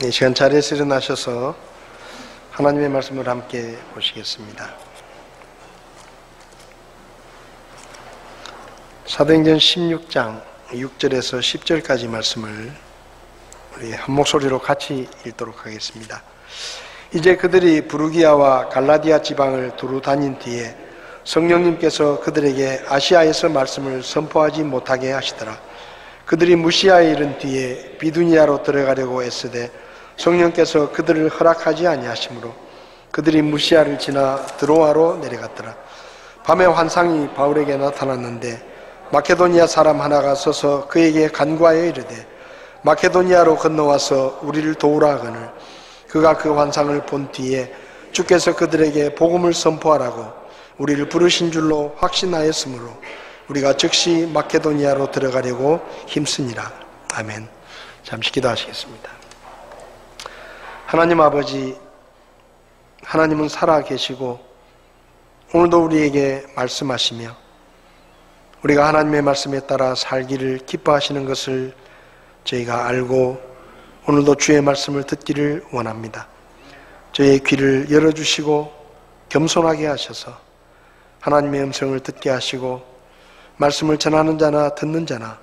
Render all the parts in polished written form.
이 시간 자리에서 일어나셔서 하나님의 말씀을 함께 보시겠습니다. 사도행전 16장 6절에서 10절까지 말씀을 우리 한 목소리로 같이 읽도록 하겠습니다. 이제 그들이 부르기아와 갈라디아 지방을 두루 다닌 뒤에 성령님께서 그들에게 아시아에서 말씀을 선포하지 못하게 하시더라. 그들이 무시아에 이른 뒤에 비두니아로 들어가려고 애쓰되 성령께서 그들을 허락하지 아니하시므로 그들이 무시아를 지나 드로아로 내려갔더라. 밤에 환상이 바울에게 나타났는데 마케도니아 사람 하나가 서서 그에게 간구하여 이르되 마케도니아로 건너와서 우리를 도우라 하거늘 그가 그 환상을 본 뒤에 주께서 그들에게 복음을 선포하라고 우리를 부르신 줄로 확신하였으므로 우리가 즉시 마케도니아로 들어가려고 힘쓰니라. 아멘. 잠시 기도하시겠습니다. 하나님 아버지, 하나님은 살아계시고 오늘도 우리에게 말씀하시며 우리가 하나님의 말씀에 따라 살기를 기뻐하시는 것을 저희가 알고 오늘도 주의 말씀을 듣기를 원합니다. 저희의 귀를 열어주시고 겸손하게 하셔서 하나님의 음성을 듣게 하시고 말씀을 전하는 자나 듣는 자나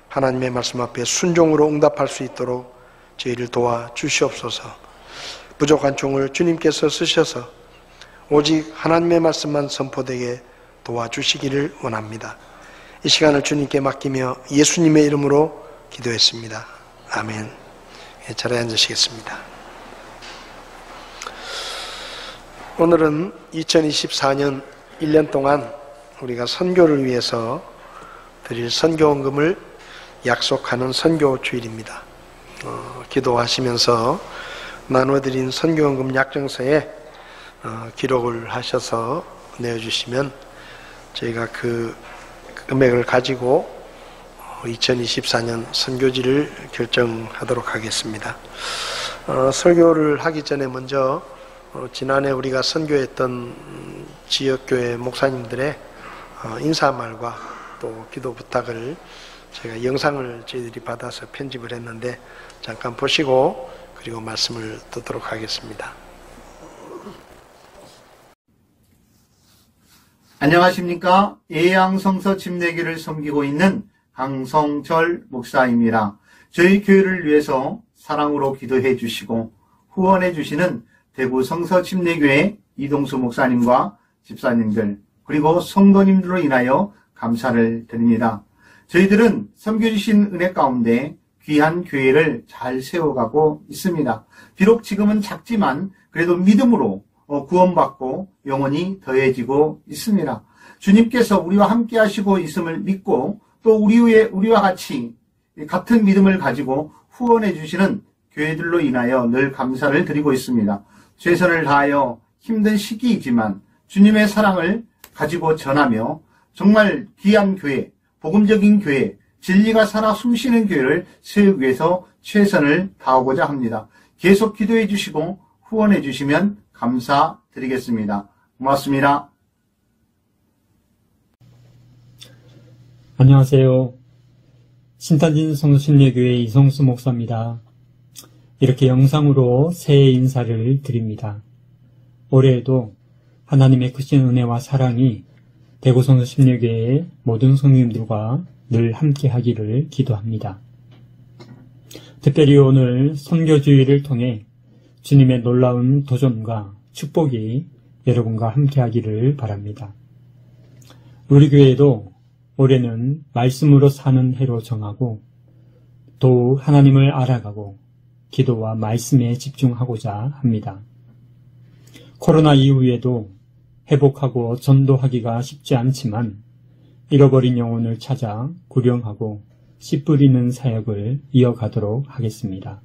하나님의 말씀 앞에 순종으로 응답할 수 있도록 저희를 도와주시옵소서. 부족한 종을 주님께서 쓰셔서 오직 하나님의 말씀만 선포되게 도와주시기를 원합니다. 이 시간을 주님께 맡기며 예수님의 이름으로 기도했습니다. 아멘. 자리에 앉으시겠습니다. 오늘은 2024년 1년 동안 우리가 선교를 위해서 드릴 선교원금을 약속하는 선교 주일입니다. 기도하시면서 나눠드린 선교원금 약정서에 기록을 하셔서 내어주시면 저희가 그 금액을 가지고 2024년 선교지를 결정하도록 하겠습니다. 설교를 하기 전에 먼저 지난해 우리가 선교했던 지역교회 목사님들의 인사말과 또 기도 부탁을 제가 영상을 저희들이 받아서 편집을 했는데 잠깐 보시고 그리고 말씀을 듣도록 하겠습니다. 안녕하십니까? 예양성서 침례교를 섬기고 있는 강성철 목사입니다. 저희 교회를 위해서 사랑으로 기도해 주시고 후원해 주시는 대구 성서 침례교회 이동수 목사님과 집사님들 그리고 성도님들로 인하여 감사를 드립니다. 저희들은 섬겨주신 은혜 가운데 귀한 교회를 잘 세워가고 있습니다. 비록 지금은 작지만 그래도 믿음으로 구원받고 영원히 더해지고 있습니다. 주님께서 우리와 함께 하시고 있음을 믿고 또 우리와 같이 같은 믿음을 가지고 후원해 주시는 교회들로 인하여 늘 감사를 드리고 있습니다. 최선을 다하여 힘든 시기이지만 주님의 사랑을 가지고 전하며 정말 귀한 교회, 복음적인 교회, 진리가 살아 숨쉬는 교회를 세우기 위해서 최선을 다하고자 합니다. 계속 기도해 주시고 후원해 주시면 감사드리겠습니다. 고맙습니다. 안녕하세요. 신탄진 성수침례교회 이성수 목사입니다. 이렇게 영상으로 새해 인사를 드립니다. 올해에도 하나님의 크신 은혜와 사랑이 대구 성수침례교회의 모든 성도님들과 늘 함께 하기를 기도합니다. 특별히 오늘 선교주의를 통해 주님의 놀라운 도전과 축복이 여러분과 함께 하기를 바랍니다. 우리 교회도 올해는 말씀으로 사는 해로 정하고 또 하나님을 알아가고 기도와 말씀에 집중하고자 합니다. 코로나 이후에도 회복하고 전도하기가 쉽지 않지만 잃어버린 영혼을 찾아 구령하고 씨 뿌리는 사역을 이어가도록 하겠습니다.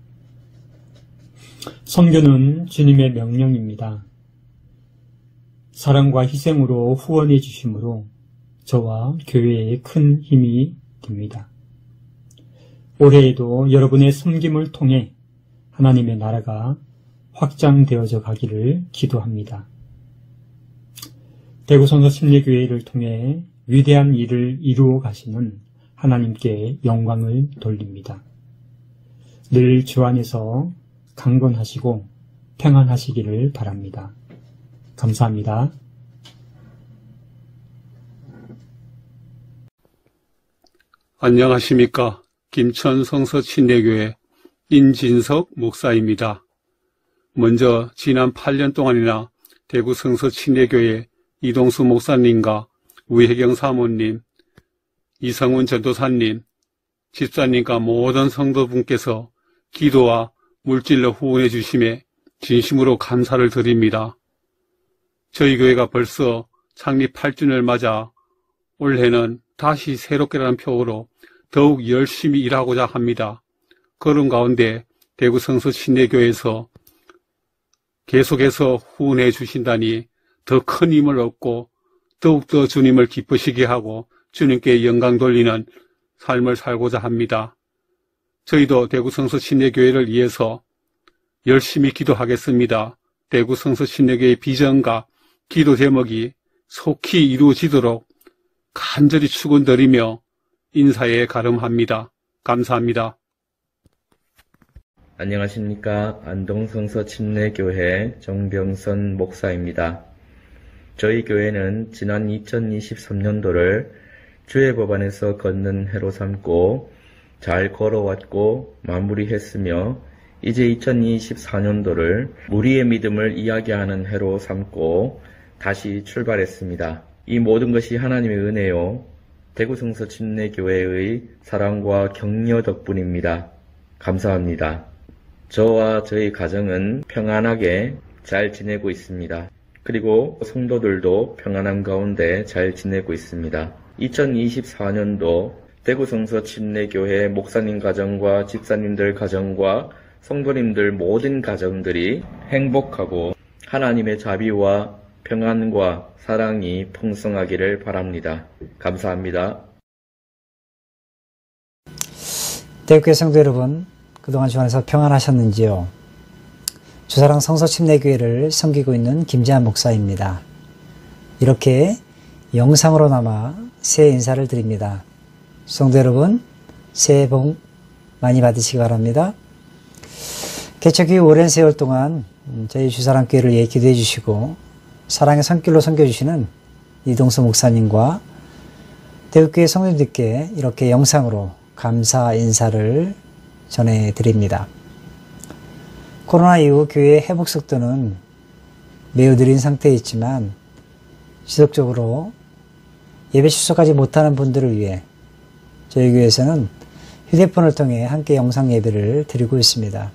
선교는 주님의 명령입니다. 사랑과 희생으로 후원해 주심으로 저와 교회에 큰 힘이 됩니다. 올해에도 여러분의 섬김을 통해 하나님의 나라가 확장되어져 가기를 기도합니다. 대구 성서침례교회를 통해 위대한 일을 이루어 가시는 하나님께 영광을 돌립니다. 늘 주 안에서 강건하시고 평안하시기를 바랍니다. 감사합니다. 안녕하십니까. 김천 성서침례교회 인진석 목사입니다. 먼저 지난 8년 동안이나 대구 성서침례교회 이동수 목사님과 우혜경 사모님, 이성훈 전도사님, 집사님과 모든 성도분께서 기도와 물질로 후원해 주심에 진심으로 감사를 드립니다. 저희 교회가 벌써 창립 8주년을 맞아 올해는 다시 새롭게라는 표어로 더욱 열심히 일하고자 합니다. 그런 가운데 대구 성서침례교회에서 계속해서 후원해 주신다니 더 큰 힘을 얻고 더욱더 주님을 기쁘시게 하고 주님께 영광 돌리는 삶을 살고자 합니다. 저희도 대구 성서침례교회를 위해서 열심히 기도하겠습니다. 대구 성서침례교회의 비전과 기도 제목이 속히 이루어지도록 간절히 축원드리며 인사에 가름합니다. 감사합니다. 안녕하십니까. 안동성서침례교회 정병선 목사입니다. 저희 교회는 지난 2023년도를 주의 법안에서 걷는 해로 삼고 잘 걸어왔고 마무리했으며 이제 2024년도를 우리의 믿음을 이야기하는 해로 삼고 다시 출발했습니다. 이 모든 것이 하나님의 은혜요 대구 성서침례교회의 사랑과 격려 덕분입니다. 감사합니다. 저와 저희 가정은 평안하게 잘 지내고 있습니다. 그리고 성도들도 평안한 가운데 잘 지내고 있습니다. 2024년도 대구 성서침례교회 목사님 가정과 집사님들 가정과 성도님들 모든 가정들이 행복하고 하나님의 자비와 평안과 사랑이 풍성하기를 바랍니다. 감사합니다. 대구교회 성도 여러분, 그동안 주 안에서 평안하셨는지요? 주사랑 성서침례교회를 섬기고 있는 김재한 목사입니다. 이렇게 영상으로나마 새해 인사를 드립니다. 성도 여러분, 새해 복 많이 받으시기 바랍니다. 개척이 오랜 세월 동안 저희 주사랑교회를 위해 기도해 주시고 사랑의 손길로 섬겨주시는 이동수 목사님과 대구교회 성도님들께 이렇게 영상으로 감사 인사를 전해드립니다. 코로나 이후 교회의 회복 속도는 매우 느린 상태에 있지만 지속적으로 예배 출석하지 못하는 분들을 위해 저희 교회에서는 휴대폰을 통해 함께 영상 예배를 드리고 있습니다.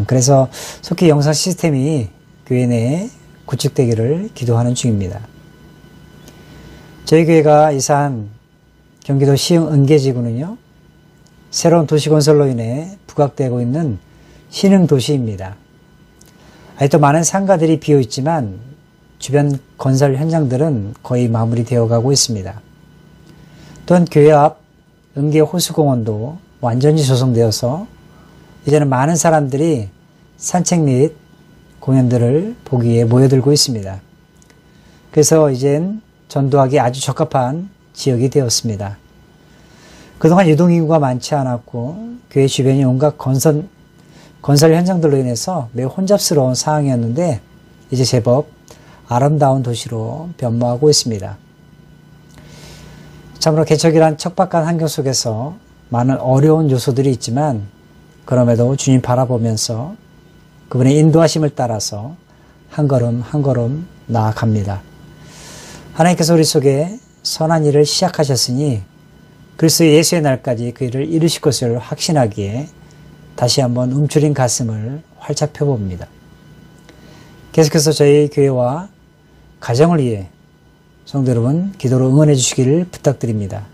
그래서 속히 영상 시스템이 교회 내에 구축되기를 기도하는 중입니다. 저희 교회가 이사한 경기도 시흥 은계지구는요, 새로운 도시건설로 인해 부각되고 있는 신흥도시입니다. 아직도 많은 상가들이 비어있지만 주변 건설 현장들은 거의 마무리되어 가고 있습니다. 또한 교회 앞 은계 호수공원도 완전히 조성되어서 이제는 많은 사람들이 산책 및 공연들을 보기 위해 모여들고 있습니다. 그래서 이젠 전도하기 아주 적합한 지역이 되었습니다. 그동안 유동인구가 많지 않았고 교회 주변이 온갖 건설 현장들로 인해서 매우 혼잡스러운 상황이었는데 이제 제법 아름다운 도시로 변모하고 있습니다. 참으로 개척이란 척박한 환경 속에서 많은 어려운 요소들이 있지만 그럼에도 주님 바라보면서 그분의 인도하심을 따라서 한 걸음 한 걸음 나아갑니다. 하나님께서 우리 속에 선한 일을 시작하셨으니 그리스도 예수의 날까지 그 일을 이루실 것을 확신하기에 다시 한번 움츠린 가슴을 활짝 펴봅니다. 계속해서 저희 교회와 가정을 위해 성도 여러분 기도로 응원해 주시기를 부탁드립니다.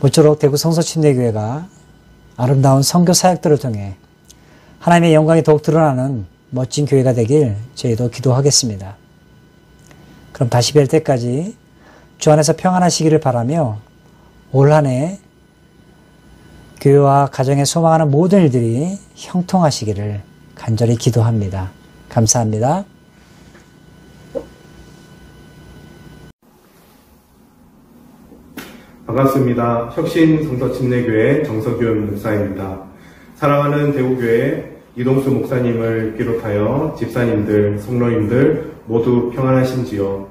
모쪼록 대구 성서침례교회가 아름다운 선교 사역들을 통해 하나님의 영광이 더욱 드러나는 멋진 교회가 되길 저희도 기도하겠습니다. 그럼 다시 뵐 때까지 주 안에서 평안하시기를 바라며 올 한 해 교회와 가정에 소망하는 모든 일들이 형통하시기를 간절히 기도합니다. 감사합니다. 반갑습니다. 혁신 성서침례교회 정석윤 목사입니다. 사랑하는 대구교회 이동수 목사님을 비롯하여 집사님들, 성로님들 모두 평안하신지요.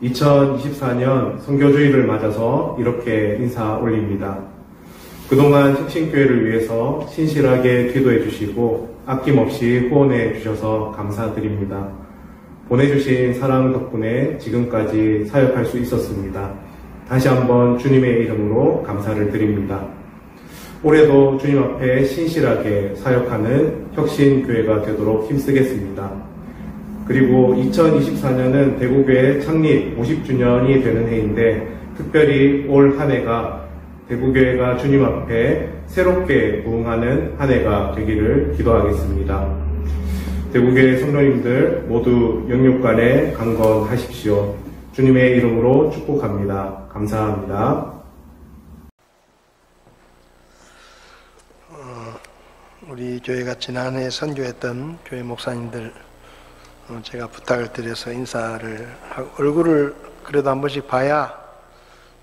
2024년 선교주일을 맞아서 이렇게 인사 올립니다. 그동안 혁신교회를 위해서 신실하게 기도해 주시고 아낌없이 후원해 주셔서 감사드립니다. 보내주신 사랑 덕분에 지금까지 사역할 수 있었습니다. 다시 한번 주님의 이름으로 감사를 드립니다. 올해도 주님 앞에 신실하게 사역하는 혁신교회가 되도록 힘쓰겠습니다. 그리고 2024년은 대구교회 창립 50주년이 되는 해인데 특별히 올 한 해가 대구교회가 주님 앞에 새롭게 부응하는 한 해가 되기를 기도하겠습니다. 대구교회 성도님들 모두 영육간에 강건하십시오. 주님의 이름으로 축복합니다. 감사합니다. 우리 교회가 지난해 선교했던 교회 목사님들 제가 부탁을 드려서 인사를 하고 얼굴을 그래도 한 번씩 봐야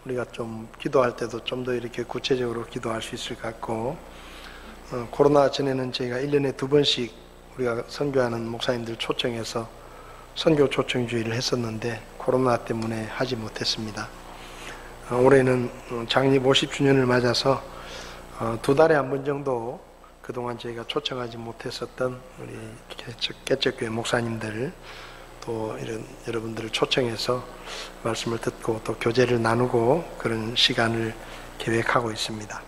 우리가 좀 기도할 때도 좀 더 이렇게 구체적으로 기도할 수 있을 것 같고 코로나 전에는 저희가 1년에 2번씩 우리가 선교하는 목사님들 초청해서 선교 초청주의를 했었는데 코로나 때문에 하지 못했습니다. 올해는 창립 50주년을 맞아서 2달에 한 번 정도 그동안 저희가 초청하지 못했었던 우리 개척교회 목사님들 또 이런 여러분들을 초청해서 말씀을 듣고 또 교제를 나누고 그런 시간을 계획하고 있습니다.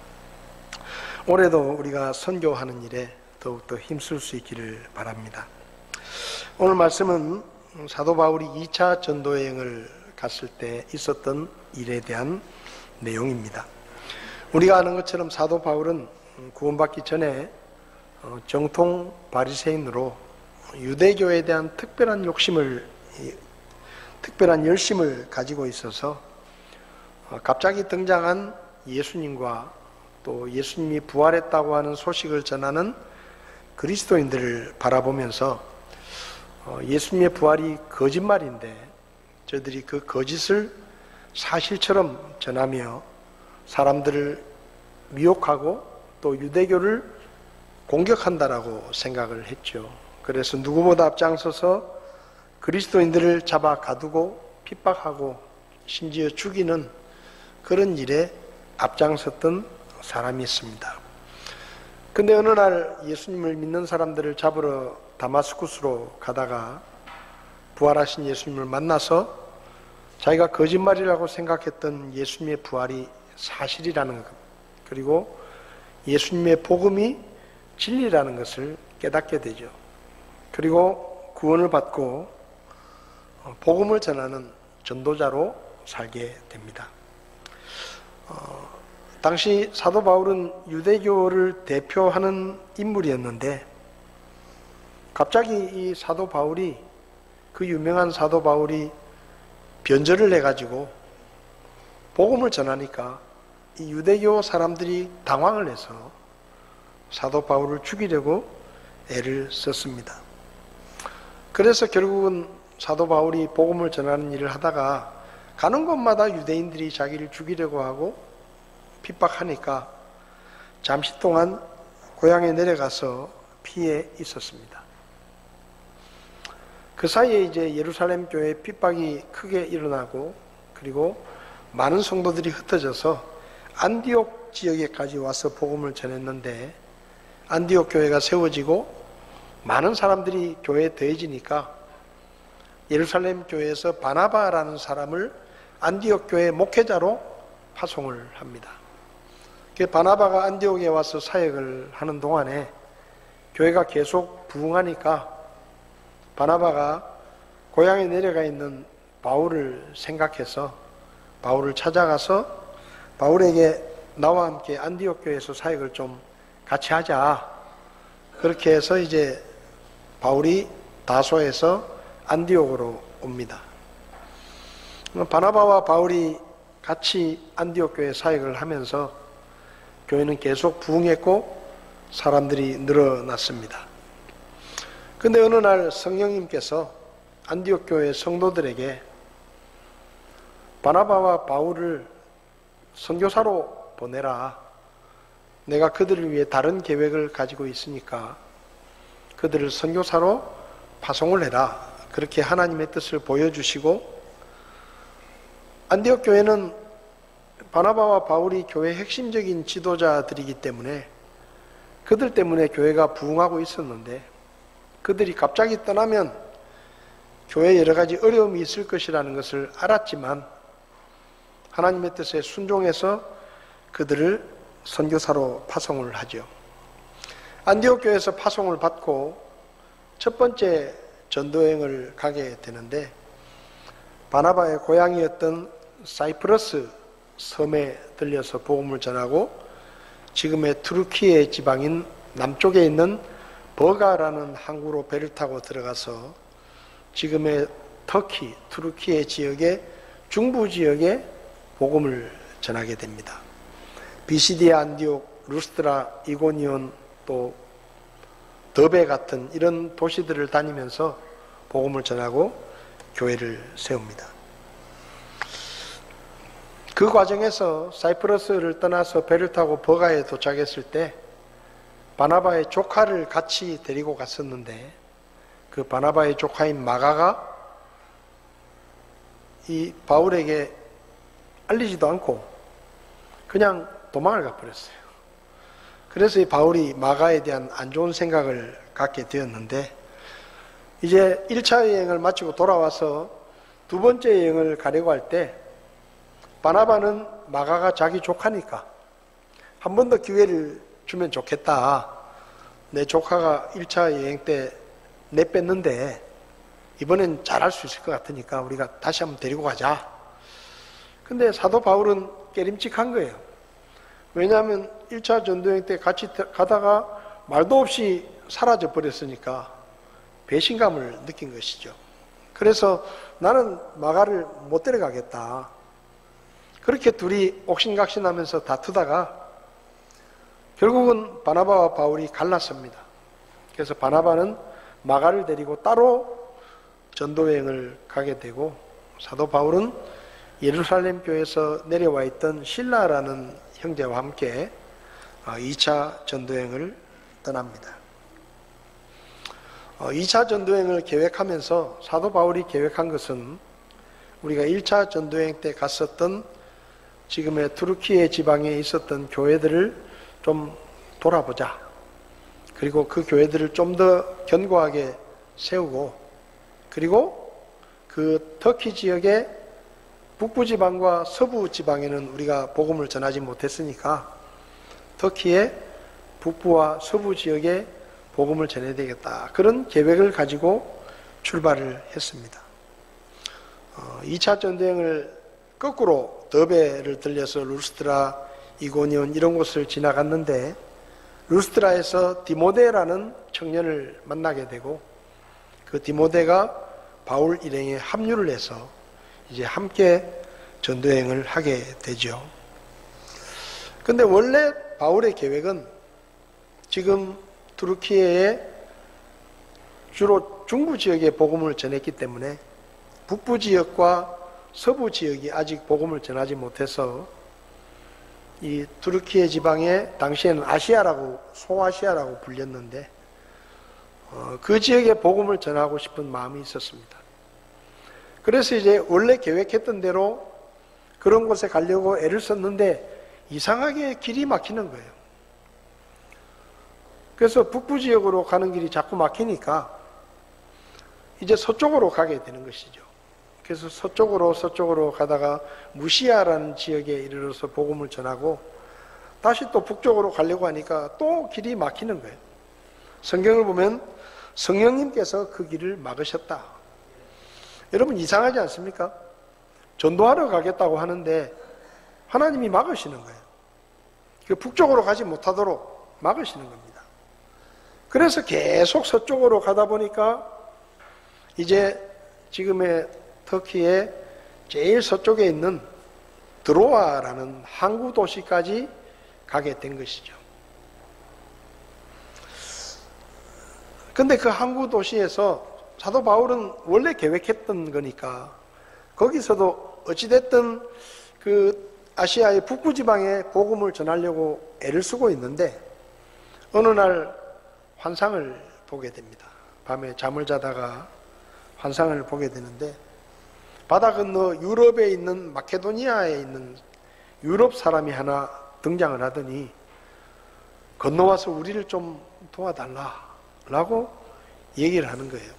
올해도 우리가 선교하는 일에 더욱더 힘쓸 수 있기를 바랍니다. 오늘 말씀은 사도 바울이 2차 전도여행을 갔을 때 있었던 일에 대한 내용입니다. 우리가 아는 것처럼 사도 바울은 구원받기 전에 정통 바리새인으로 유대교에 대한 특별한 열심을 가지고 있어서 갑자기 등장한 예수님과 또 예수님이 부활했다고 하는 소식을 전하는 그리스도인들을 바라보면서 예수님의 부활이 거짓말인데 저들이 그 거짓을 사실처럼 전하며 사람들을 미혹하고 또 유대교를 공격한다라고 생각을 했죠. 그래서 누구보다 앞장서서 그리스도인들을 잡아 가두고 핍박하고 심지어 죽이는 그런 일에 앞장섰던 사람이 있습니다. 근데 어느 날 예수님을 믿는 사람들을 잡으러 다마스쿠스로 가다가 부활하신 예수님을 만나서 자기가 거짓말이라고 생각했던 예수님의 부활이 사실이라는 것, 그리고 예수님의 복음이 진리라는 것을 깨닫게 되죠. 그리고 구원을 받고 복음을 전하는 전도자로 살게 됩니다. 당시 사도 바울은 유대교를 대표하는 인물이었는데 갑자기 이 사도 바울이 그 유명한 사도 바울이 변절을 해가지고 복음을 전하니까 이 유대교 사람들이 당황을 해서 사도 바울을 죽이려고 애를 썼습니다. 그래서 결국은 사도 바울이 복음을 전하는 일을 하다가 가는 곳마다 유대인들이 자기를 죽이려고 하고 핍박하니까 잠시 동안 고향에 내려가서 피해 있었습니다. 그 사이에 이제 예루살렘 교회 핍박이 크게 일어나고 그리고 많은 성도들이 흩어져서 안디옥 지역에까지 와서 복음을 전했는데 안디옥 교회가 세워지고 많은 사람들이 교회에 더해지니까 예루살렘 교회에서 바나바라는 사람을 안디옥 교회 목회자로 파송을 합니다. 그 바나바가 안디옥에 와서 사역을 하는 동안에 교회가 계속 부흥하니까 바나바가 고향에 내려가 있는 바울을 생각해서 바울을 찾아가서 바울에게 나와 함께 안디옥 교회에서 사역을 좀 같이 하자. 그렇게 해서 이제 바울이 다소에서 안디옥으로 옵니다. 바나바와 바울이 같이 안디옥 교회 사역을 하면서 교회는 계속 부흥했고 사람들이 늘어났습니다. 근데 어느 날 성령님께서 안디옥 교회 성도들에게 바나바와 바울을 선교사로 보내라. 내가 그들을 위해 다른 계획을 가지고 있으니까 그들을 선교사로 파송을 해라. 그렇게 하나님의 뜻을 보여주시고, 안디옥 교회는 바나바와 바울이 교회의 핵심적인 지도자들이기 때문에 그들 때문에 교회가 부흥하고 있었는데, 그들이 갑자기 떠나면 교회에 여러 가지 어려움이 있을 것이라는 것을 알았지만 하나님의 뜻에 순종해서 그들을 선교사로 파송을 하죠. 안디옥 교회에서 파송을 받고 첫 번째 전도여행을 가게 되는데, 바나바의 고향이었던 사이프러스 섬에 들려서 복음을 전하고, 지금의 투르키예 지방인 남쪽에 있는 버가라는 항구로 배를 타고 들어가서 지금의 터키, 투르키예 지역의 중부 지역에 복음을 전하게 됩니다. 비시디아, 안디옥, 루스트라, 이고니온, 또 더베 같은 이런 도시들을 다니면서 복음을 전하고 교회를 세웁니다. 그 과정에서 사이프러스를 떠나서 배를 타고 버가에 도착했을 때 바나바의 조카를 같이 데리고 갔었는데, 그 바나바의 조카인 마가가 이 바울에게 알리지도 않고 그냥 도망을 가버렸어요. 그래서 이 바울이 마가에 대한 안 좋은 생각을 갖게 되었는데, 이제 1차 여행을 마치고 돌아와서 두 번째 여행을 가려고 할 때 바나바는 마가가 자기 조카니까 한 번 더 기회를 주면 좋겠다. 내 조카가 1차 여행 때 내뺐는데 이번엔 잘할 수 있을 것 같으니까 우리가 다시 한번 데리고 가자. 근데 사도 바울은 깨림칙한 거예요. 왜냐하면 1차 전도여행 때 같이 가다가 말도 없이 사라져 버렸으니까 배신감을 느낀 것이죠. 그래서 나는 마가를 못 데려가겠다. 그렇게 둘이 옥신각신하면서 다투다가 결국은 바나바와 바울이 갈랐습니다. 그래서 바나바는 마가를 데리고 따로 전도여행을 가게 되고, 사도 바울은 예루살렘 교회에서 내려와 있던 실라라는 형제와 함께 2차 전도여행을 떠납니다. 2차 전도여행을 계획하면서 사도 바울이 계획한 것은 우리가 1차 전도여행 때 갔었던 지금의 투르키예 지방에 있었던 교회들을 좀 돌아보자. 그리고 그 교회들을 좀 더 견고하게 세우고, 그리고 그 터키 지역의 북부 지방과 서부 지방에는 우리가 복음을 전하지 못했으니까 터키의 북부와 서부 지역에 복음을 전해야 되겠다. 그런 계획을 가지고 출발을 했습니다. 2차 전도여행을 거꾸로 더베를 들려서 루스트라, 이고니온 이런 곳을 지나갔는데, 루스트라에서 디모데라는 청년을 만나게 되고, 그 디모데가 바울 일행에 합류를 해서 이제 함께 전도여행을 하게 되죠. 근데 원래 바울의 계획은 지금 투르키예에 주로 중부 지역에 복음을 전했기 때문에 북부 지역과 서부 지역이 아직 복음을 전하지 못해서 이 투르키예 지방에 당시에는 아시아라고, 소아시아라고 불렸는데 그 지역에 복음을 전하고 싶은 마음이 있었습니다. 그래서 이제 원래 계획했던 대로 그런 곳에 가려고 애를 썼는데 이상하게 길이 막히는 거예요. 그래서 북부 지역으로 가는 길이 자꾸 막히니까 이제 서쪽으로 가게 되는 것이죠. 그래서 서쪽으로 가다가 무시아라는 지역에 이르러서 복음을 전하고, 다시 또 북쪽으로 가려고 하니까 또 길이 막히는 거예요. 성경을 보면 성령님께서 그 길을 막으셨다. 여러분 이상하지 않습니까? 전도하러 가겠다고 하는데 하나님이 막으시는 거예요. 그 북쪽으로 가지 못하도록 막으시는 겁니다. 그래서 계속 서쪽으로 가다 보니까 이제 지금의 터키의 제일 서쪽에 있는 드로아라는 항구 도시까지 가게 된 것이죠. 근데 그 항구 도시에서 사도 바울은 원래 계획했던 거니까 거기서도 어찌됐든 그 아시아의 북부 지방에 복음을 전하려고 애를 쓰고 있는데 어느 날 환상을 보게 됩니다. 밤에 잠을 자다가 환상을 보게 되는데 바다 건너 유럽에 있는 마케도니아에 있는 유럽 사람이 하나 등장을 하더니 건너와서 우리를 좀 도와달라라고 얘기를 하는 거예요.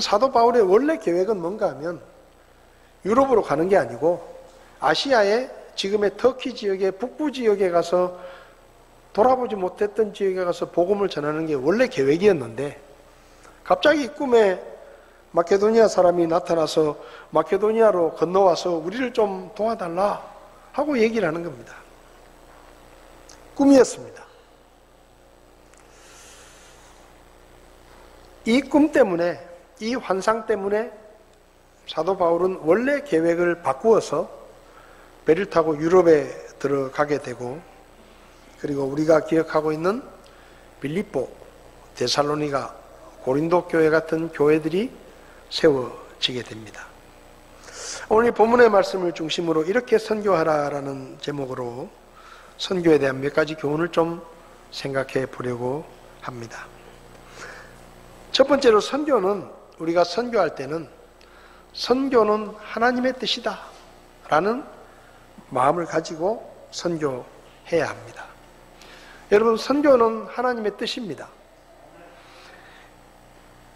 사도 바울의 원래 계획은 뭔가 하면 유럽으로 가는 게 아니고 아시아의 지금의 터키 지역의 북부 지역에 가서 돌아보지 못했던 지역에 가서 복음을 전하는 게 원래 계획이었는데 갑자기 꿈에 마케도니아 사람이 나타나서 마케도니아로 건너와서 우리를 좀 도와달라 하고 얘기를 하는 겁니다. 꿈이었습니다. 이 꿈 때문에, 이 환상 때문에 사도 바울은 원래 계획을 바꾸어서 배를 타고 유럽에 들어가게 되고, 그리고 우리가 기억하고 있는 빌립보, 데살로니가, 고린도 교회 같은 교회들이 세워지게 됩니다. 오늘 본문의 말씀을 중심으로 이렇게 선교하라라는 제목으로 선교에 대한 몇 가지 교훈을 좀 생각해 보려고 합니다. 첫 번째로 선교는, 우리가 선교할 때는 선교는 하나님의 뜻이다 라는 마음을 가지고 선교해야 합니다. 여러분, 선교는 하나님의 뜻입니다.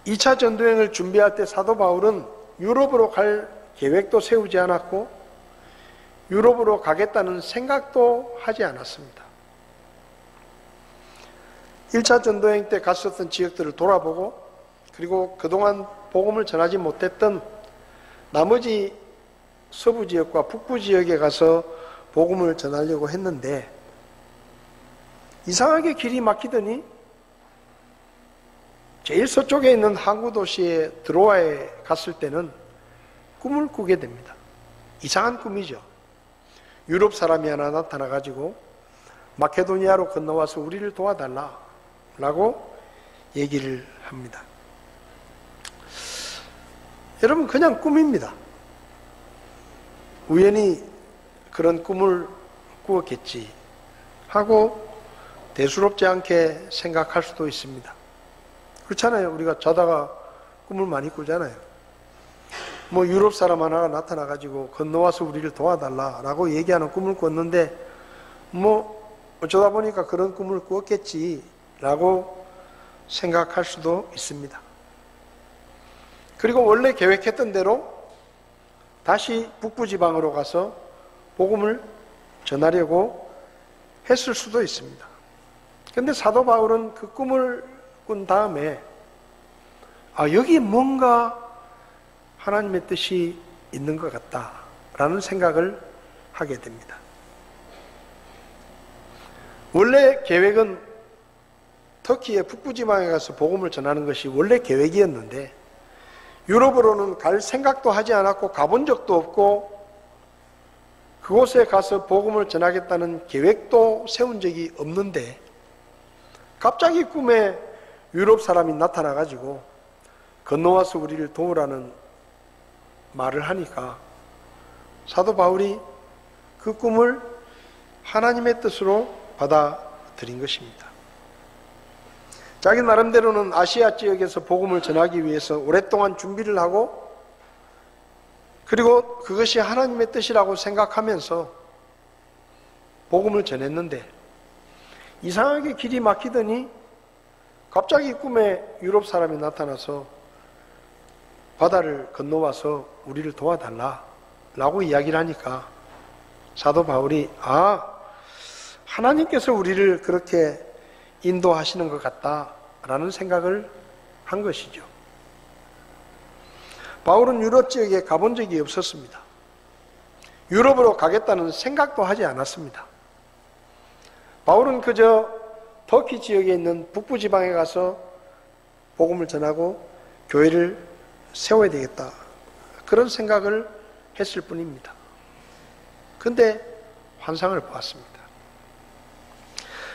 2차 전도여행을 준비할 때 사도 바울은 유럽으로 갈 계획도 세우지 않았고 유럽으로 가겠다는 생각도 하지 않았습니다. 1차 전도여행 때 갔었던 지역들을 돌아보고 그리고 그동안 복음을 전하지 못했던 나머지 서부 지역과 북부 지역에 가서 복음을 전하려고 했는데 이상하게 길이 막히더니 제일 서쪽에 있는 항구 도시의 드로아에 갔을 때는 꿈을 꾸게 됩니다. 이상한 꿈이죠. 유럽 사람이 하나 나타나가지고 마케도니아로 건너와서 우리를 도와달라 라고 얘기를 합니다. 여러분, 그냥 꿈입니다. 우연히 그런 꿈을 꾸었겠지 하고 대수롭지 않게 생각할 수도 있습니다. 그렇잖아요. 우리가 자다가 꿈을 많이 꾸잖아요. 뭐 유럽 사람 하나가 나타나가지고 건너와서 우리를 도와달라라고 얘기하는 꿈을 꿨는데 뭐 어쩌다 보니까 그런 꿈을 꾸었겠지라고 생각할 수도 있습니다. 그리고 원래 계획했던 대로 다시 북부지방으로 가서 복음을 전하려고 했을 수도 있습니다. 그런데 사도 바울은 그 꿈을 꾼 다음에 여기 뭔가 하나님의 뜻이 있는 것 같다라는 생각을 하게 됩니다. 원래 계획은 터키의 북부지방에 가서 복음을 전하는 것이 원래 계획이었는데 유럽으로는 갈 생각도 하지 않았고 가본 적도 없고 그곳에 가서 복음을 전하겠다는 계획도 세운 적이 없는데 갑자기 꿈에 유럽 사람이 나타나가지고 건너와서 우리를 도우라는 말을 하니까 사도 바울이 그 꿈을 하나님의 뜻으로 받아들인 것입니다. 자기 나름대로는 아시아 지역에서 복음을 전하기 위해서 오랫동안 준비를 하고 그리고 그것이 하나님의 뜻이라고 생각하면서 복음을 전했는데 이상하게 길이 막히더니 갑자기 꿈에 유럽 사람이 나타나서 바다를 건너와서 우리를 도와달라 라고 이야기를 하니까 사도 바울이 하나님께서 우리를 그렇게 인도하시는 것 같다라는 생각을 한 것이죠. 바울은 유럽 지역에 가본 적이 없었습니다. 유럽으로 가겠다는 생각도 하지 않았습니다. 바울은 그저 터키 지역에 있는 북부 지방에 가서 복음을 전하고 교회를 세워야 되겠다 그런 생각을 했을 뿐입니다. 그런데 환상을 보았습니다.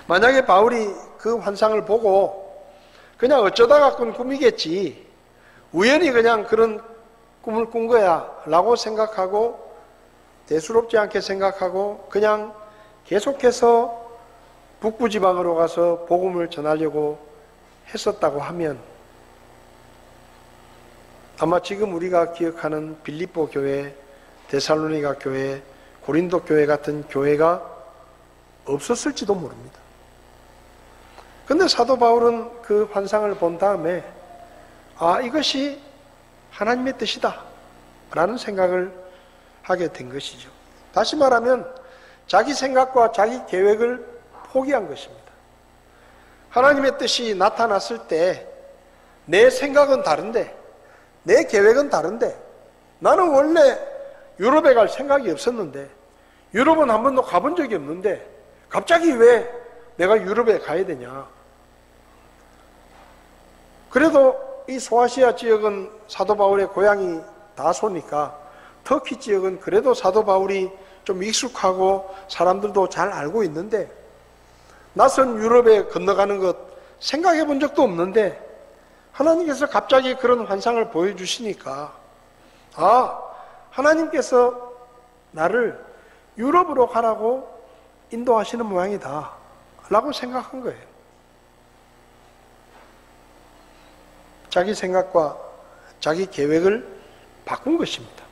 만약에 바울이 그 환상을 보고 그냥 어쩌다가 꾼 꿈이겠지 우연히 그냥 그런 꿈을 꾼 거야 라고 생각하고 대수롭지 않게 생각하고 그냥 계속해서 북부지방으로 가서 복음을 전하려고 했었다고 하면 아마 지금 우리가 기억하는 빌립보 교회, 데살로니가 교회, 고린도 교회 같은 교회가 없었을지도 모릅니다. 근데 사도 바울은 그 환상을 본 다음에 이것이 하나님의 뜻이다 라는 생각을 하게 된 것이죠. 다시 말하면 자기 생각과 자기 계획을 포기한 것입니다. 하나님의 뜻이 나타났을 때 내 생각은 다른데, 내 계획은 다른데, 나는 원래 유럽에 갈 생각이 없었는데, 유럽은 한 번도 가본 적이 없는데 갑자기 왜 내가 유럽에 가야 되냐. 그래도 이 소아시아 지역은 사도 바울의 고향이 다소니까 터키 지역은 그래도 사도 바울이 좀 익숙하고 사람들도 잘 알고 있는데 낯선 유럽에 건너가는 것 생각해 본 적도 없는데 하나님께서 갑자기 그런 환상을 보여주시니까 하나님께서 나를 유럽으로 가라고 인도하시는 모양이다 라고 생각한 거예요. 자기 생각과 자기 계획을 바꾼 것입니다.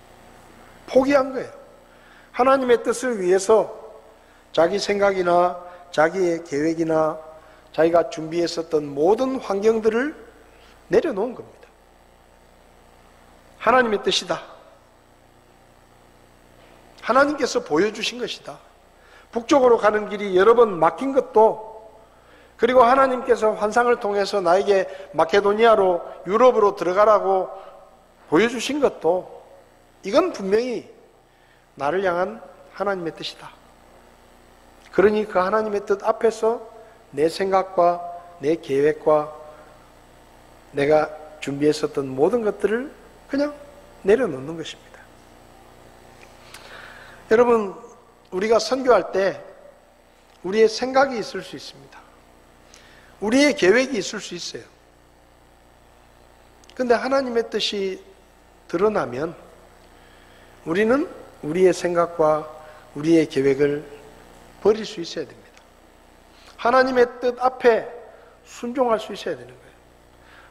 포기한 거예요. 하나님의 뜻을 위해서 자기 생각이나 자기의 계획이나 자기가 준비했었던 모든 환경들을 내려놓은 겁니다. 하나님의 뜻이다. 하나님께서 보여주신 것이다. 북쪽으로 가는 길이 여러 번 막힌 것도 그리고 하나님께서 환상을 통해서 나에게 마케도니아로 유럽으로 들어가라고 보여주신 것도 이건 분명히 나를 향한 하나님의 뜻이다. 그러니 그 하나님의 뜻 앞에서 내 생각과 내 계획과 내가 준비했었던 모든 것들을 그냥 내려놓는 것입니다. 여러분, 우리가 선교할 때 우리의 생각이 있을 수 있습니다. 우리의 계획이 있을 수 있어요. 그런데 하나님의 뜻이 드러나면 우리는 우리의 생각과 우리의 계획을 버릴 수 있어야 됩니다. 하나님의 뜻 앞에 순종할 수 있어야 되는 거예요.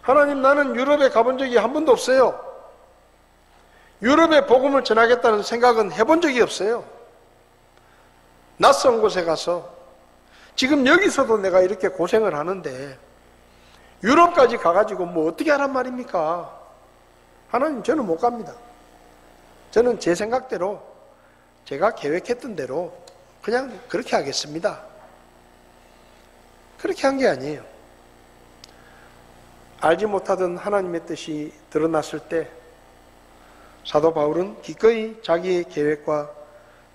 하나님, 나는 유럽에 가본 적이 한 번도 없어요. 유럽에 복음을 전하겠다는 생각은 해본 적이 없어요. 낯선 곳에 가서 지금 여기서도 내가 이렇게 고생을 하는데 유럽까지 가가지고 뭐 어떻게 하란 말입니까? 하나님, 저는 못 갑니다. 저는 제 생각대로 제가 계획했던 대로 그냥 그렇게 하겠습니다. 그렇게 한 게 아니에요. 알지 못하던 하나님의 뜻이 드러났을 때 사도 바울은 기꺼이 자기의 계획과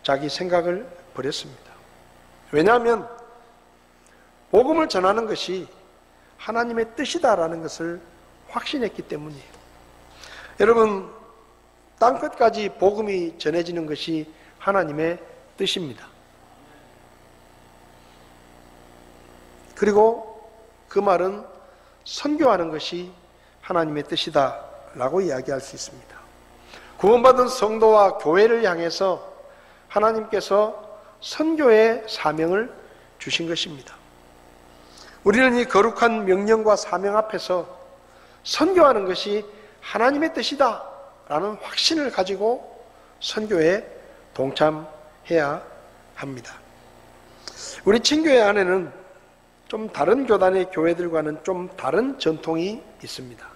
자기 생각을 버렸습니다. 왜냐하면 복음을 전하는 것이 하나님의 뜻이다라는 것을 확신했기 때문이에요. 여러분, 땅끝까지 복음이 전해지는 것이 하나님의 뜻입니다. 그리고 그 말은 선교하는 것이 하나님의 뜻이다 라고 이야기할 수 있습니다. 구원받은 성도와 교회를 향해서 하나님께서 선교의 사명을 주신 것입니다. 우리는 이 거룩한 명령과 사명 앞에서 선교하는 것이 하나님의 뜻이다 라는 확신을 가지고 선교에 동참해야 합니다. 우리 친교회 안에는 좀 다른 교단의 교회들과는 좀 다른 전통이 있습니다.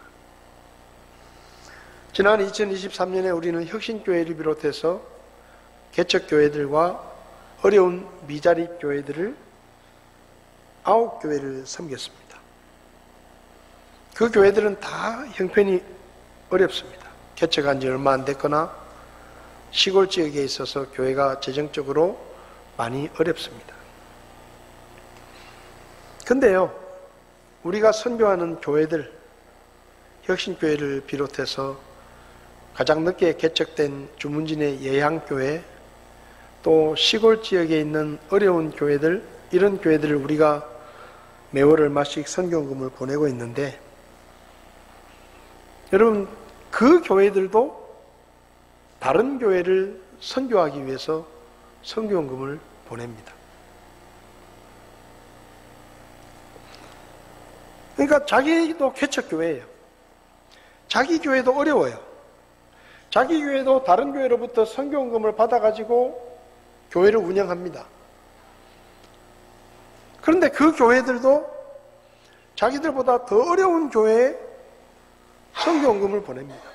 지난 2023년에 우리는 혁신교회를 비롯해서 개척교회들과 어려운 미자립 교회들을 9교회를 섬겼습니다. 그 교회들은 다 형편이 어렵습니다. 개척한 지 얼마 안 됐거나 시골 지역에 있어서 교회가 재정적으로 많이 어렵습니다. 근데요, 우리가 선교하는 교회들, 혁신교회를 비롯해서 가장 늦게 개척된 주문진의 예향교회, 또 시골 지역에 있는 어려운 교회들, 이런 교회들을 우리가 매월 얼마씩 선교금을 보내고 있는데, 여러분, 그 교회들도 다른 교회를 선교하기 위해서 선교원금을 보냅니다. 그러니까 자기도 개척교회예요. 자기 교회도 어려워요. 자기 교회도 다른 교회로부터 선교원금을 받아가지고 교회를 운영합니다. 그런데 그 교회들도 자기들보다 더 어려운 교회에 선교원금을 보냅니다.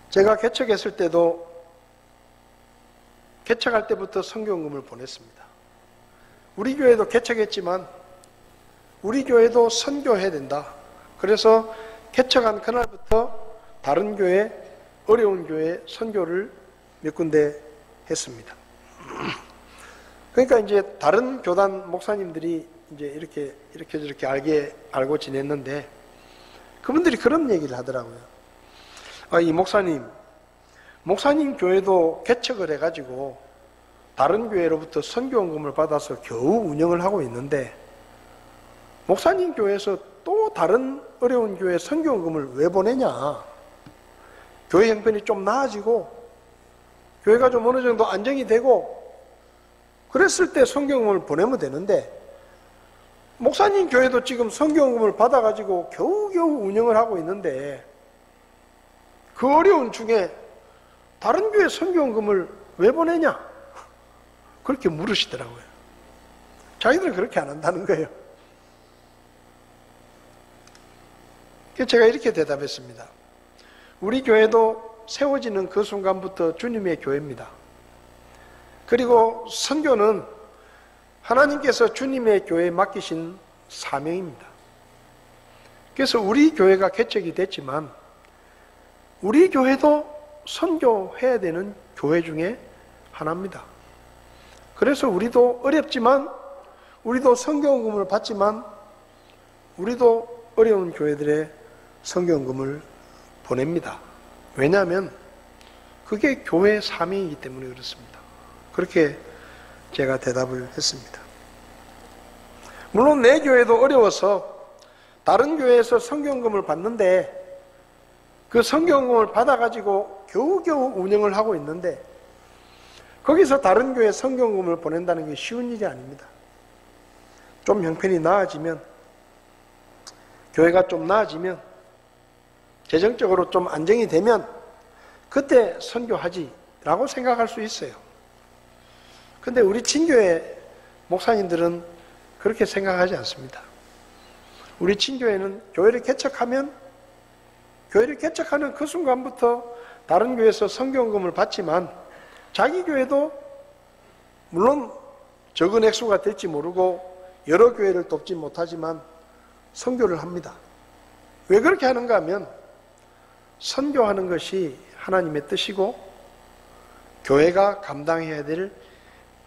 제가 개척했을 때도 개척할 때부터 선교원금을 보냈습니다. 우리 교회도 개척했지만 우리 교회도 선교해야 된다. 그래서 개척한 그날부터 다른 교회, 어려운 교회 선교를 몇 군데 했습니다. 그러니까 이제 다른 교단 목사님들이 이제 이렇게 저렇게 알고 지냈는데 그분들이 그런 얘기를 하더라고요. 이 목사님 교회도 개척을 해가지고 다른 교회로부터 선교원금을 받아서 겨우 운영을 하고 있는데 목사님 교회에서 또 다른 어려운 교회에 선교원금을 왜 보내냐? 교회 형편이 좀 나아지고 교회가 좀 어느 정도 안정이 되고 그랬을 때 선교원금을 보내면 되는데 목사님 교회도 지금 선교원금을 받아가지고 겨우겨우 운영을 하고 있는데 그 어려운 중에 다른 교회 선교원금을 왜 보내냐? 그렇게 물으시더라고요. 자기들은 그렇게 안 한다는 거예요. 그래서 제가 이렇게 대답했습니다. 우리 교회도 세워지는 그 순간부터 주님의 교회입니다. 그리고 선교는 하나님께서 주님의 교회에 맡기신 사명입니다. 그래서 우리 교회가 개척이 됐지만 우리 교회도 선교해야 되는 교회 중에 하나입니다. 그래서 우리도 어렵지만 우리도 선교원금을 받지만 우리도 어려운 교회들의 선교원금을 보냅니다. 왜냐하면 그게 교회의 사명이기 때문에 그렇습니다. 그렇게 제가 대답을 했습니다. 물론 내 교회도 어려워서 다른 교회에서 선교원금을 받는데 그 선교원금을 받아가지고 겨우겨우 운영을 하고 있는데 거기서 다른 교회에 선교원금을 보낸다는 게 쉬운 일이 아닙니다. 좀 형편이 나아지면 교회가 좀 나아지면 재정적으로 좀 안정이 되면 그때 선교하지라고 생각할 수 있어요. 근데 우리 친교회 목사님들은 그렇게 생각하지 않습니다. 우리 친교회는 교회를 개척하는 그 순간부터 다른 교회에서 선교원금을 받지만 자기 교회도 물론 적은 액수가 될지 모르고 여러 교회를 돕지 못하지만 선교를 합니다. 왜 그렇게 하는가 하면 선교하는 것이 하나님의 뜻이고 교회가 감당해야 될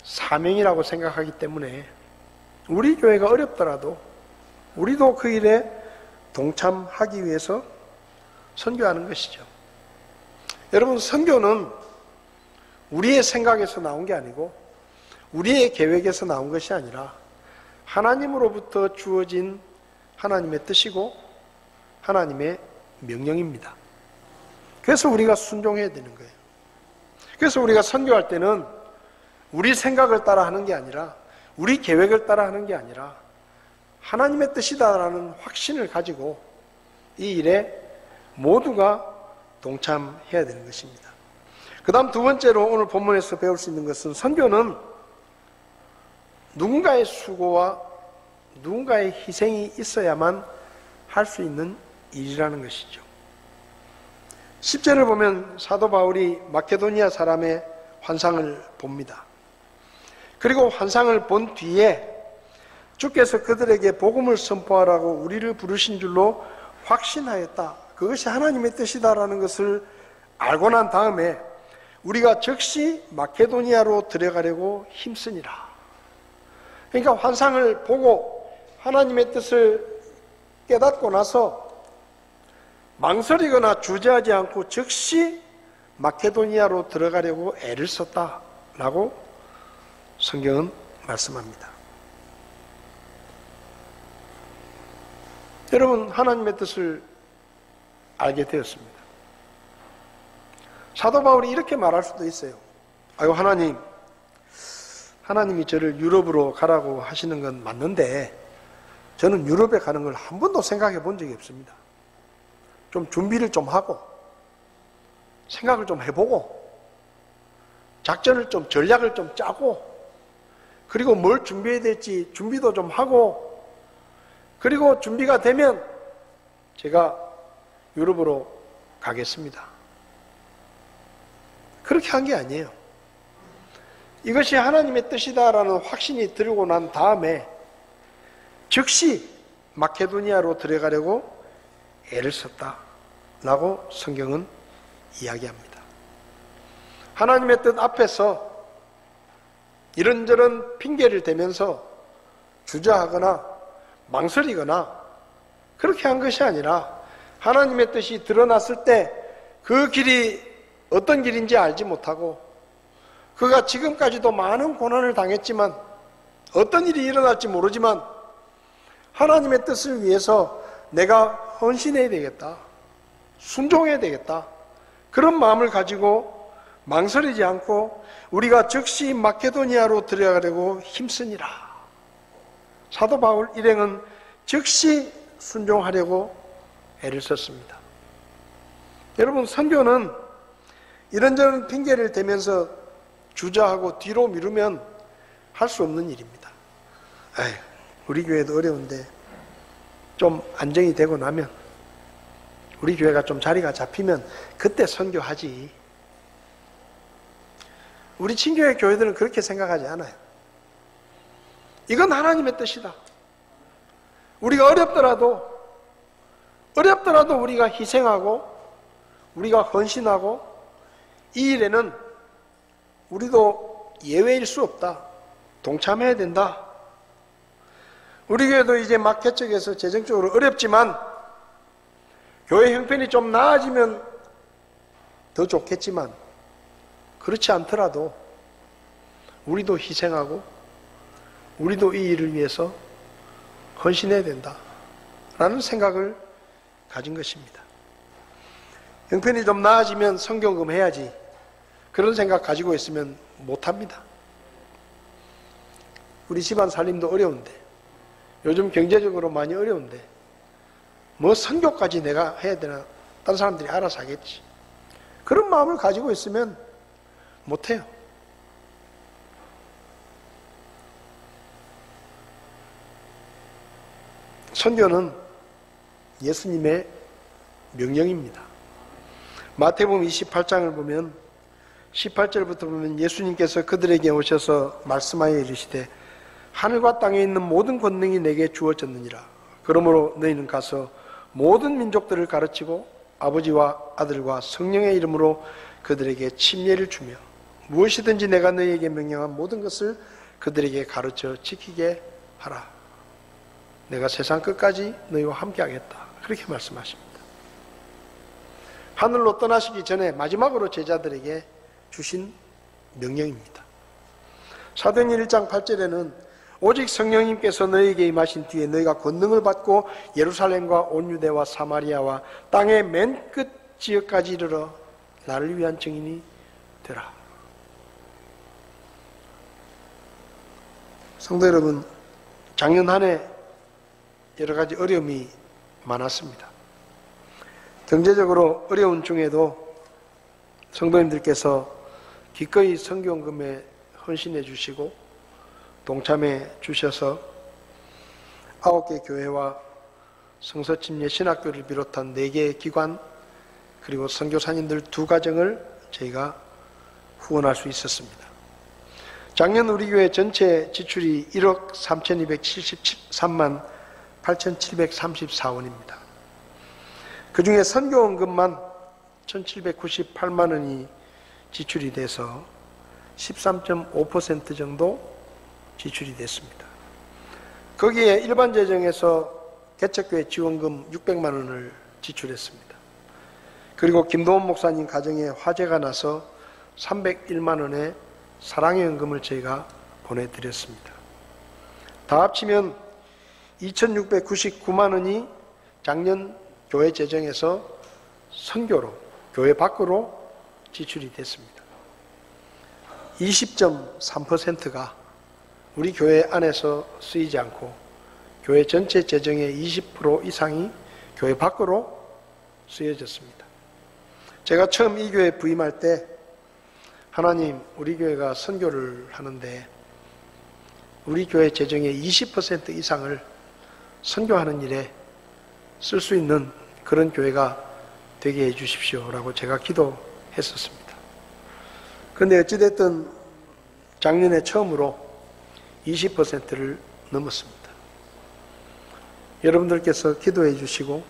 사명이라고 생각하기 때문에 우리 교회가 어렵더라도 우리도 그 일에 동참하기 위해서 선교하는 것이죠. 여러분, 선교는 우리의 생각에서 나온 게 아니고 우리의 계획에서 나온 것이 아니라 하나님으로부터 주어진 하나님의 뜻이고 하나님의 명령입니다. 그래서 우리가 순종해야 되는 거예요. 그래서 우리가 선교할 때는 우리 생각을 따라 하는 게 아니라 우리 계획을 따라 하는 게 아니라 하나님의 뜻이다라는 확신을 가지고 이 일에 모두가 동참해야 되는 것입니다. 그 다음 두 번째로 오늘 본문에서 배울 수 있는 것은 선교는 누군가의 수고와 누군가의 희생이 있어야만 할 수 있는 일이라는 것이죠. 10절을 보면 사도 바울이 마케도니아 사람의 환상을 봅니다. 그리고 환상을 본 뒤에 주께서 그들에게 복음을 선포하라고 우리를 부르신 줄로 확신하였다. 그것이 하나님의 뜻이다라는 것을 알고 난 다음에 우리가 즉시 마케도니아로 들어가려고 힘쓰니라. 그러니까 환상을 보고 하나님의 뜻을 깨닫고 나서 망설이거나 주저하지 않고 즉시 마케도니아로 들어가려고 애를 썼다라고 성경은 말씀합니다. 여러분, 하나님의 뜻을 알게 되었습니다. 사도 바울이 이렇게 말할 수도 있어요. 아유, 하나님이 저를 유럽으로 가라고 하시는 건 맞는데 저는 유럽에 가는 걸 한 번도 생각해 본 적이 없습니다. 좀 준비를 좀 하고 생각을 좀 해보고 작전을 좀 전략을 좀 짜고 그리고 뭘 준비해야 될지 준비도 좀 하고 그리고 준비가 되면 제가 유럽으로 가겠습니다. 그렇게 한 게 아니에요. 이것이 하나님의 뜻이다라는 확신이 들고 난 다음에 즉시 마케도니아로 들어가려고 애를 썼다라고 성경은 이야기합니다. 하나님의 뜻 앞에서 이런저런 핑계를 대면서 주저하거나 망설이거나 그렇게 한 것이 아니라 하나님의 뜻이 드러났을 때 그 길이 어떤 길인지 알지 못하고 그가 지금까지도 많은 고난을 당했지만 어떤 일이 일어날지 모르지만 하나님의 뜻을 위해서 내가 헌신해야 되겠다. 순종해야 되겠다. 그런 마음을 가지고 망설이지 않고 우리가 즉시 마케도니아로 들어가려고 힘쓰니라. 사도 바울 일행은 즉시 순종하려고 애를 썼습니다. 여러분, 선교는 이런저런 핑계를 대면서 주저하고 뒤로 미루면 할 수 없는 일입니다. 우리 교회도 어려운데 좀 안정이 되고 나면 우리 교회가 좀 자리가 잡히면 그때 선교하지. 우리 친교회 교회들은 그렇게 생각하지 않아요. 이건 하나님의 뜻이다. 우리가 어렵더라도 우리가 희생하고 우리가 헌신하고 이 일에는 우리도 예외일 수 없다. 동참해야 된다. 우리 교회도 이제 막 개척해서 재정적으로 어렵지만 교회 형편이 좀 나아지면 더 좋겠지만 그렇지 않더라도 우리도 희생하고 우리도 이 일을 위해서 헌신해야 된다라는 생각을 가진 것입니다. 형편이 좀 나아지면 성경금 해야지 그런 생각 가지고 있으면 못합니다. 우리 집안 살림도 어려운데 요즘 경제적으로 많이 어려운데 뭐 선교까지 내가 해야 되나? 다른 사람들이 알아서 하겠지. 그런 마음을 가지고 있으면 못해요. 선교는 예수님의 명령입니다. 마태복음 28장을 보면 18절부터 보면 예수님께서 그들에게 오셔서 말씀하여 이르시되 하늘과 땅에 있는 모든 권능이 내게 주어졌느니라. 그러므로 너희는 가서 모든 민족들을 가르치고 아버지와 아들과 성령의 이름으로 그들에게 침례를 주며 무엇이든지 내가 너희에게 명령한 모든 것을 그들에게 가르쳐 지키게 하라. 내가 세상 끝까지 너희와 함께 하겠다. 그렇게 말씀하십니다. 하늘로 떠나시기 전에 마지막으로 제자들에게 주신 명령입니다. 사도행전 1장 8절에는 오직 성령님께서 너희에게 임하신 뒤에 너희가 권능을 받고 예루살렘과 온 유대와 사마리아와 땅의 맨 끝 지역까지 이르러 나를 위한 증인이 되라. 성도 여러분, 작년 한 해 여러 가지 어려움이 많았습니다. 경제적으로 어려운 중에도 성도님들께서 기꺼이 선교헌금에 헌신해 주시고 동참해 주셔서 9개 교회와 성서침례 신학교를 비롯한 4개의 기관 그리고 선교사님들 2가정을 저희가 후원할 수 있었습니다. 작년 우리 교회 전체 지출이 1억 3,273만 8,734원입니다. 그 중에 선교헌금만 1,798만 원이 지출이 돼서 13.5% 정도 지출이 됐습니다. 거기에 일반 재정에서 개척교회 지원금 600만 원을 지출했습니다. 그리고 김도원 목사님 가정에 화재가 나서 301만 원의 사랑의 헌금을 저희가 보내드렸습니다. 다 합치면 2,699만 원이 작년 교회 재정에서 선교로, 교회 밖으로 지출이 됐습니다. 20.3%가 우리 교회 안에서 쓰이지 않고 교회 전체 재정의 20% 이상이 교회 밖으로 쓰여졌습니다. 제가 처음 이 교회에 부임할 때 하나님, 우리 교회가 선교를 하는데 우리 교회 재정의 20% 이상을 선교하는 일에 쓸 수 있는 그런 교회가 되게 해 주십시오라고 제가 기도했었습니다. 그런데 어찌됐든 작년에 처음으로 20%를 넘었습니다. 여러분들께서 기도해 주시고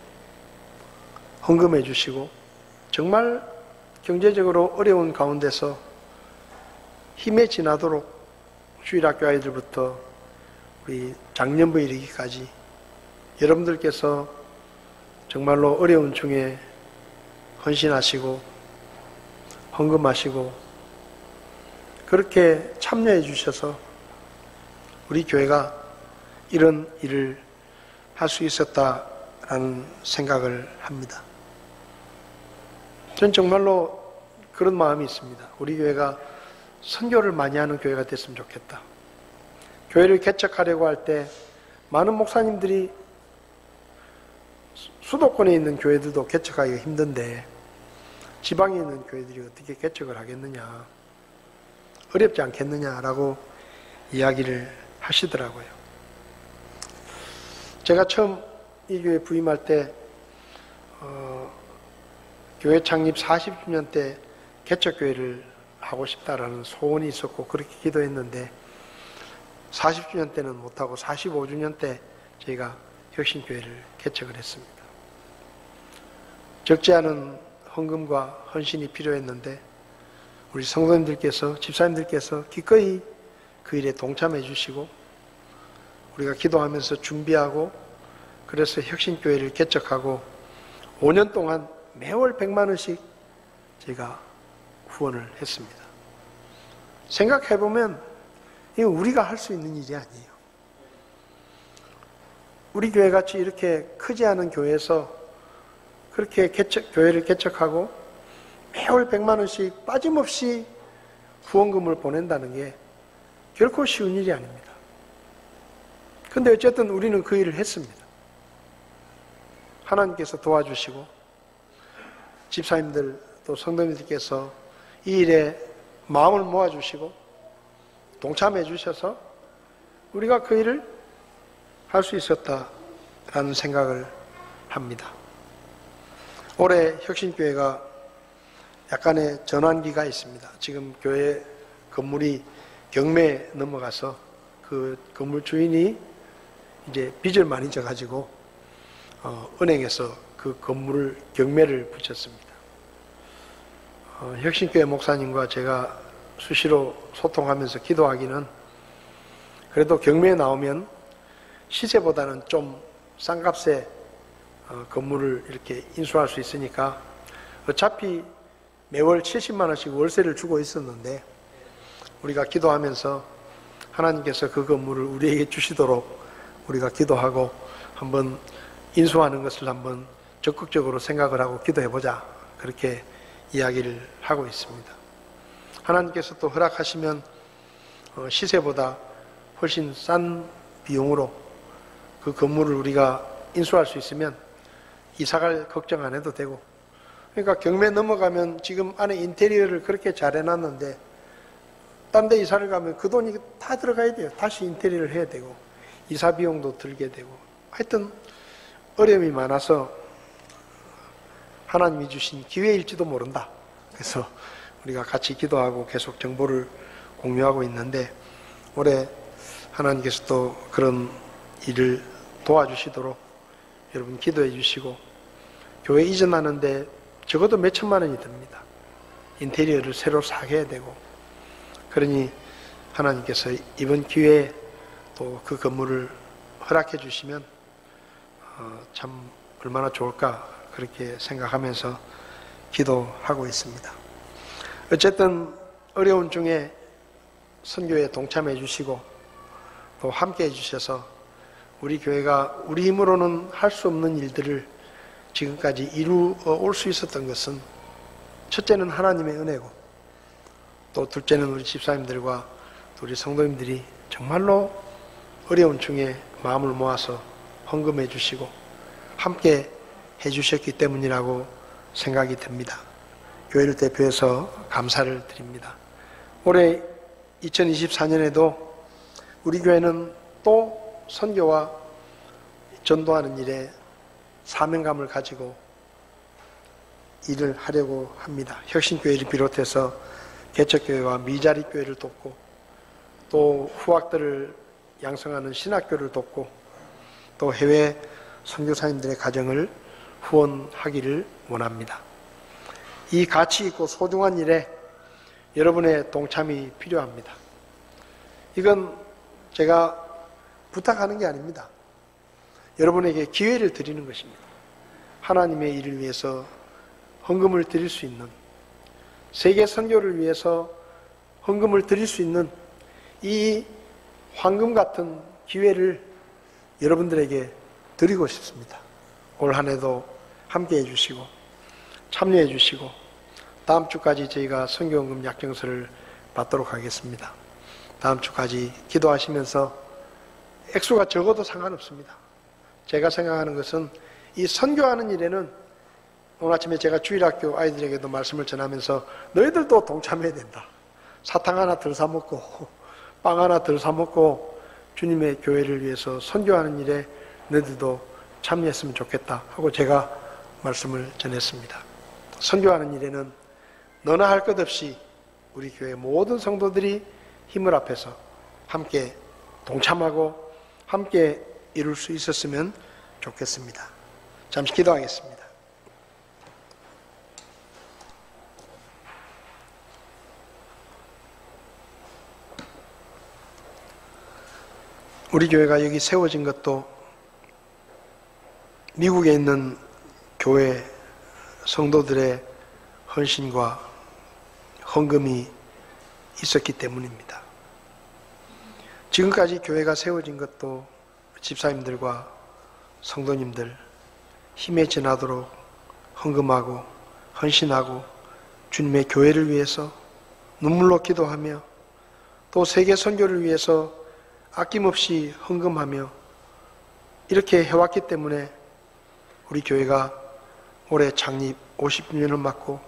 헌금해 주시고 정말 경제적으로 어려운 가운데서 힘에 지나도록 주일학교 아이들부터 우리 장년부 이르기까지 여러분들께서 정말로 어려운 중에 헌신하시고 헌금하시고 그렇게 참여해 주셔서 우리 교회가 이런 일을 할 수 있었다라는 생각을 합니다. 전 정말로 그런 마음이 있습니다. 우리 교회가 선교를 많이 하는 교회가 됐으면 좋겠다. 교회를 개척하려고 할 때 많은 목사님들이 수도권에 있는 교회들도 개척하기가 힘든데 지방에 있는 교회들이 어떻게 개척을 하겠느냐, 어렵지 않겠느냐라고 이야기를 하시더라고요. 제가 처음 이 교회 부임할 때 교회 창립 40주년 때 개척교회를 하고 싶다라는 소원이 있었고 그렇게 기도했는데 40주년 때는 못하고 45주년 때 저희가 혁신교회를 개척을 했습니다. 적지 않은 헌금과 헌신이 필요했는데 우리 성도님들께서, 집사님들께서 기꺼이 그 일에 동참해 주시고 우리가 기도하면서 준비하고 그래서 혁신교회를 개척하고 5년 동안 매월 100만 원씩 제가 후원을 했습니다. 생각해보면 이거 우리가 할 수 있는 일이 아니에요. 우리 교회같이 이렇게 크지 않은 교회에서 그렇게 교회를 개척하고 매월 100만 원씩 빠짐없이 후원금을 보낸다는 게 결코 쉬운 일이 아닙니다. 근데 어쨌든 우리는 그 일을 했습니다. 하나님께서 도와주시고 집사님들 또 성도님들께서 이 일에 마음을 모아주시고 동참해 주셔서 우리가 그 일을 할 수 있었다라는 생각을 합니다. 올해 혁신교회가 약간의 전환기가 있습니다. 지금 교회 건물이 경매에 넘어가서 그 건물 주인이 이제 빚을 많이 져가지고 은행에서 그 건물을 경매를 붙였습니다. 혁신교회 목사님과 제가 수시로 소통하면서 기도하기는 그래도 경매에 나오면 시세보다는 좀 싼 값에 건물을 이렇게 인수할 수 있으니까 어차피 매월 70만 원씩 월세를 주고 있었는데 우리가 기도하면서 하나님께서 그 건물을 우리에게 주시도록 우리가 기도하고 한번 인수하는 것을 한번 적극적으로 생각을 하고 기도해보자, 그렇게 이야기를 하고 있습니다. 하나님께서 또 허락하시면 시세보다 훨씬 싼 비용으로 그 건물을 우리가 인수할 수 있으면 이사갈 걱정 안 해도 되고, 그러니까 경매 넘어가면 지금 안에 인테리어를 그렇게 잘 해놨는데 딴 데 이사를 가면 그 돈이 다 들어가야 돼요. 다시 인테리어를 해야 되고 이사 비용도 들게 되고, 하여튼 어려움이 많아서 하나님이 주신 기회일지도 모른다. 그래서 우리가 같이 기도하고 계속 정보를 공유하고 있는데 올해 하나님께서 또 그런 일을 도와주시도록 여러분 기도해 주시고, 교회 이전하는데 적어도 몇 천만 원이 듭니다. 인테리어를 새로 사게 해야 되고, 그러니 하나님께서 이번 기회에 또 그 건물을 허락해 주시면 참 얼마나 좋을까, 그렇게 생각하면서 기도하고 있습니다. 어쨌든 어려운 중에 선교에 동참해 주시고 또 함께 해 주셔서 우리 교회가 우리 힘으로는 할 수 없는 일들을 지금까지 이루어 올 수 있었던 것은 첫째는 하나님의 은혜고, 또 둘째는 우리 집사님들과 우리 성도님들이 정말로 어려운 중에 마음을 모아서 헌금해 주시고 함께 해 주셨기 때문이라고 생각이 듭니다. 교회를 대표해서 감사를 드립니다. 올해 2024년에도 우리 교회는 또 선교와 전도하는 일에 사명감을 가지고 일을 하려고 합니다. 혁신교회를 비롯해서 개척교회와 미자립교회를 돕고, 또 후학들을 양성하는 신학교를 돕고, 또 해외 선교사님들의 가정을 후원하기를 원합니다. 이 가치 있고 소중한 일에 여러분의 동참이 필요합니다. 이건 제가 부탁하는 게 아닙니다. 여러분에게 기회를 드리는 것입니다. 하나님의 일을 위해서 헌금을 드릴 수 있는, 세계 선교를 위해서 헌금을 드릴 수 있는 이 황금 같은 기회를 여러분들에게 드리고 싶습니다. 올 한 해도 함께 해주시고 참여해 주시고 다음 주까지 저희가 선교헌금 약정서를 받도록 하겠습니다. 다음 주까지 기도하시면서 액수가 적어도 상관없습니다. 제가 생각하는 것은 이 선교하는 일에는, 오늘 아침에 제가 주일학교 아이들에게도 말씀을 전하면서 너희들도 동참해야 된다. 사탕 하나 덜 사 먹고 빵 하나 덜 사 먹고 주님의 교회를 위해서 선교하는 일에 너희들도 참여했으면 좋겠다 하고 제가 말씀을 전했습니다. 선교하는 일에는 너나 할 것 없이 우리 교회 모든 성도들이 힘을 합해서 함께 동참하고 함께 이룰 수 있었으면 좋겠습니다. 잠시 기도하겠습니다. 우리 교회가 여기 세워진 것도 미국에 있는 교회 성도들의 헌신과 헌금이 있었기 때문입니다. 지금까지 교회가 세워진 것도 집사님들과 성도님들 힘에 지나도록 헌금하고 헌신하고 주님의 교회를 위해서 눈물로 기도하며 또 세계 선교를 위해서 아낌없이 헌금하며 이렇게 해왔기 때문에 우리 교회가 올해 창립 50주년을 맞고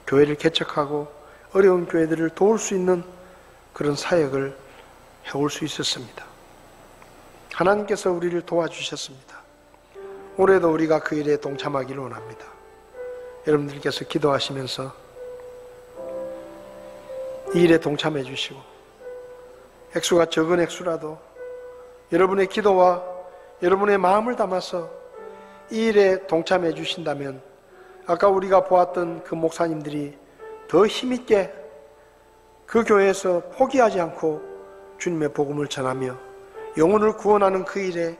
교회를 개척하고 어려운 교회들을 도울 수 있는 그런 사역을 해올 수 있었습니다. 하나님께서 우리를 도와주셨습니다. 올해도 우리가 그 일에 동참하기를 원합니다. 여러분들께서 기도하시면서 이 일에 동참해 주시고 액수가 적은 액수라도 여러분의 기도와 여러분의 마음을 담아서 이 일에 동참해 주신다면 아까 우리가 보았던 그 목사님들이 더 힘있게 그 교회에서 포기하지 않고 주님의 복음을 전하며 영혼을 구원하는 그 일에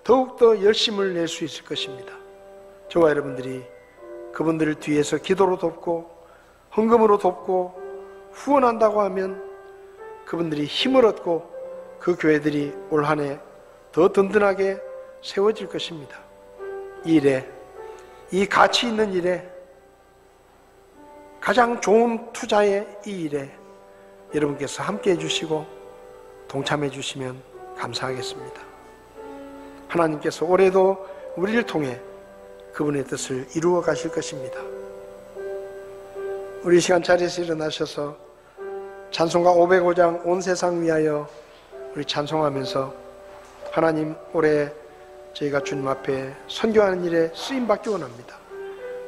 더욱더 열심을 낼 수 있을 것입니다. 저와 여러분들이 그분들을 뒤에서 기도로 돕고 헌금으로 돕고 후원한다고 하면 그분들이 힘을 얻고 그 교회들이 올 한 해 더 든든하게 세워질 것입니다. 이 일에, 이 가치 있는 일에, 가장 좋은 투자의 이 일에 여러분께서 함께 해주시고 동참해 주시면 감사하겠습니다. 하나님께서 올해도 우리를 통해 그분의 뜻을 이루어 가실 것입니다. 우리 시간 자리에서 일어나셔서 찬송가 505장 온 세상 위하여 우리 찬송하면서 하나님, 올해 저희가 주님 앞에 선교하는 일에 쓰임받기 원합니다.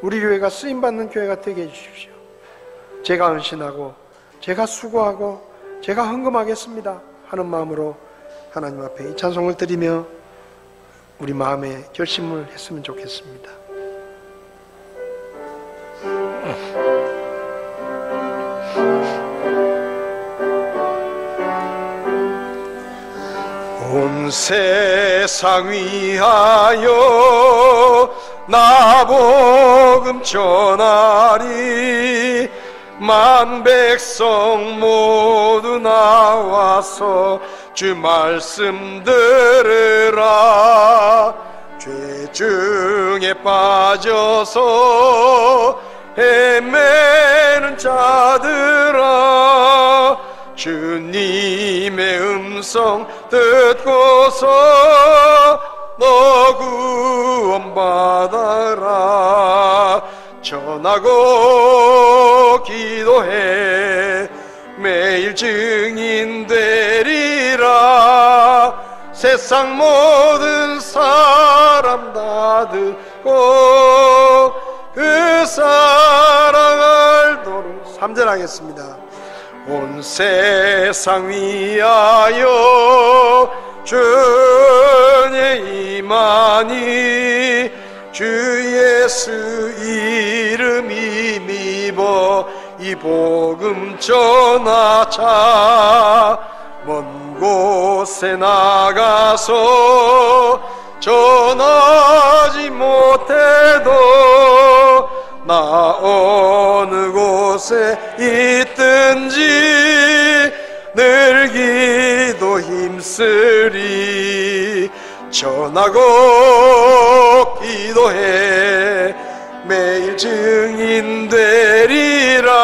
우리 교회가 쓰임받는 교회가 되게 해주십시오. 제가 헌신하고 제가 수고하고 제가 헌금하겠습니다 하는 마음으로 하나님 앞에 이 찬송을 드리며 우리 마음에 결심을 했으면 좋겠습니다. 온 세상 위하여 나 복음 전하리 만 백성 모두 나와서 주 말씀 들으라 죄 중에 빠져서 헤매는 자들아 주님의 음성 듣고서 너 구원받아라. 전하고 기도해 매일 증인 되리라. 세상 모든 사람 다 듣고 그 사랑 알도록. 3절 하겠습니다. 온 세상 위하여 주의 임하니 주 예수 이름 힘입어 이 복음 전하자. 먼 곳에 나가서 전하지 못해도 나 어느 곳에 있든지 늘 기도 힘쓰리. 전하고 기도해 매일 증인 되리라.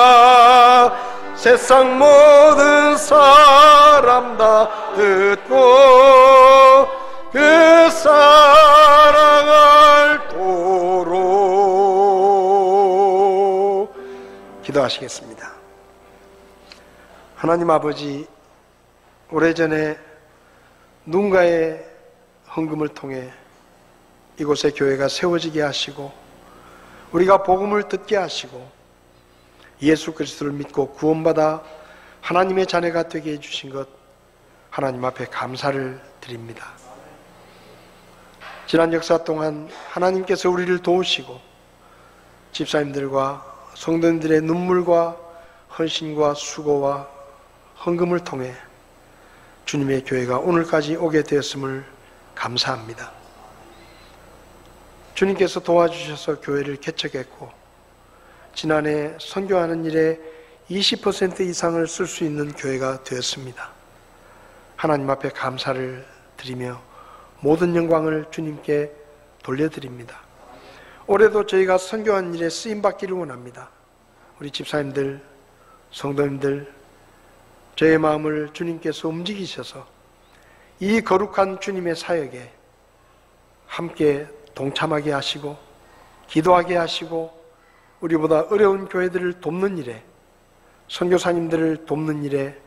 세상 모든 사람 다 듣고 그 사랑 알도록. 기도하시겠습니다. 하나님 아버지, 오래전에 누군가의 헌금을 통해 이곳에 교회가 세워지게 하시고 우리가 복음을 듣게 하시고 예수 그리스도를 믿고 구원받아 하나님의 자녀가 되게 해주신 것 하나님 앞에 감사를 드립니다. 지난 역사 동안 하나님께서 우리를 도우시고 집사님들과 성도님들의 눈물과 헌신과 수고와 헌금을 통해 주님의 교회가 오늘까지 오게 되었음을 감사합니다. 주님께서 도와주셔서 교회를 개척했고 지난해 선교하는 일에 20% 이상을 쓸 수 있는 교회가 되었습니다. 하나님 앞에 감사를 드리며 모든 영광을 주님께 돌려드립니다. 올해도 저희가 선교하는 일에 쓰임받기를 원합니다. 우리 집사님들, 성도님들, 저의 마음을 주님께서 움직이셔서 이 거룩한 주님의 사역에 함께 동참하게 하시고 기도하게 하시고 우리보다 어려운 교회들을 돕는 일에, 선교사님들을 돕는 일에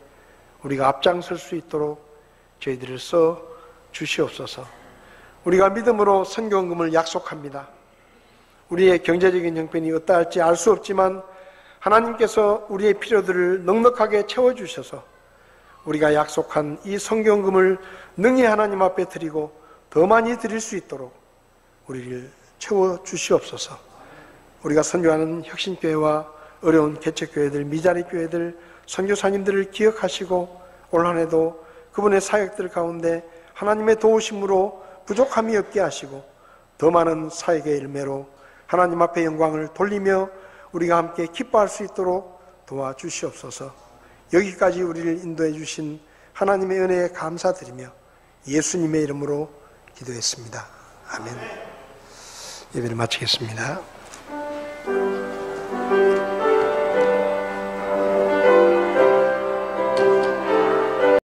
우리가 앞장설 수 있도록 저희들을 써 주시옵소서. 우리가 믿음으로 선교헌금을 약속합니다. 우리의 경제적인 형편이 어떠할지 알 수 없지만 하나님께서 우리의 필요들을 넉넉하게 채워주셔서 우리가 약속한 이 선교헌금을 능히 하나님 앞에 드리고 더 많이 드릴 수 있도록 우리를 채워주시옵소서. 우리가 선교하는 혁신교회와 어려운 개척교회들, 미자리 교회들, 선교사님들을 기억하시고 올 한 해도 그분의 사역들 가운데 하나님의 도우심으로 부족함이 없게 하시고 더 많은 사역의 열매로 하나님 앞에 영광을 돌리며 우리가 함께 기뻐할 수 있도록 도와주시옵소서. 여기까지 우리를 인도해 주신 하나님의 은혜에 감사드리며 예수님의 이름으로 기도했습니다. 아멘. 예배를 마치겠습니다.